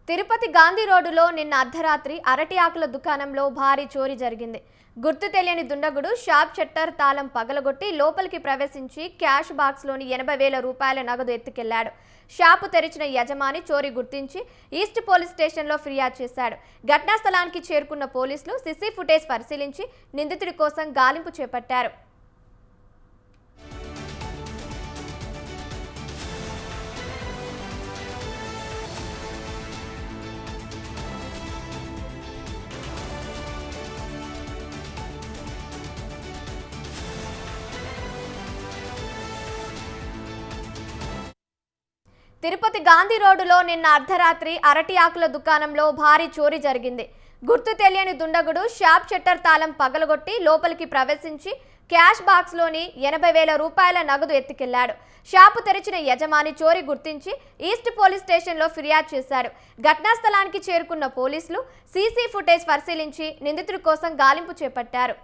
తిరుపతి గాంధీ రోడ్డులో నిన్న అర్ధరాత్రి అరటి ఆకుల దుకాణంలో భారీ చోరీ జరిగింది. గుర్తు తెలియని దుండగుడు షాప్ షట్టర్ తాళం పగలగొట్టి లోపలికి ప్రవేశించి క్యాష్ బాక్స్లోని 80,000 రూపాయల నగదు ఎత్తుకెళ్లాడు. షాపు తెరిచిన యజమాని చోరీ గుర్తించి ఈస్ట్ పోలీస్ స్టేషన్లో ఫిర్యాదు చేశాడు. ఘటనా స్థలానికి చేరుకున్న పోలీసులు సీసీ ఫుటేజ్ పరిశీలించి నిందితుడి కోసం గాలింపు చేపట్టారు. తిరుపతి గాంధీ రోడ్డులో నిన్న అర్ధరాత్రి అరటి ఆకుల దుకాణంలో భారీ చోరీ జరిగింది. గుర్తు తెలియని దుండగుడు షాప్ షట్టర్ తాళం పగలగొట్టి లోపలికి ప్రవేశించి క్యాష్ బాక్స్లోని 80,000 రూపాయల నగదు ఎత్తుకెళ్లాడు. షాపు తెరిచిన యజమాని చోరీ గుర్తించి ఈస్ట్ పోలీస్ స్టేషన్లో ఫిర్యాదు చేశాడు. ఘటనా స్థలానికి చేరుకున్న పోలీసులు సీసీ ఫుటేజ్ పరిశీలించి నిందితుడి కోసం గాలింపు చేపట్టారు.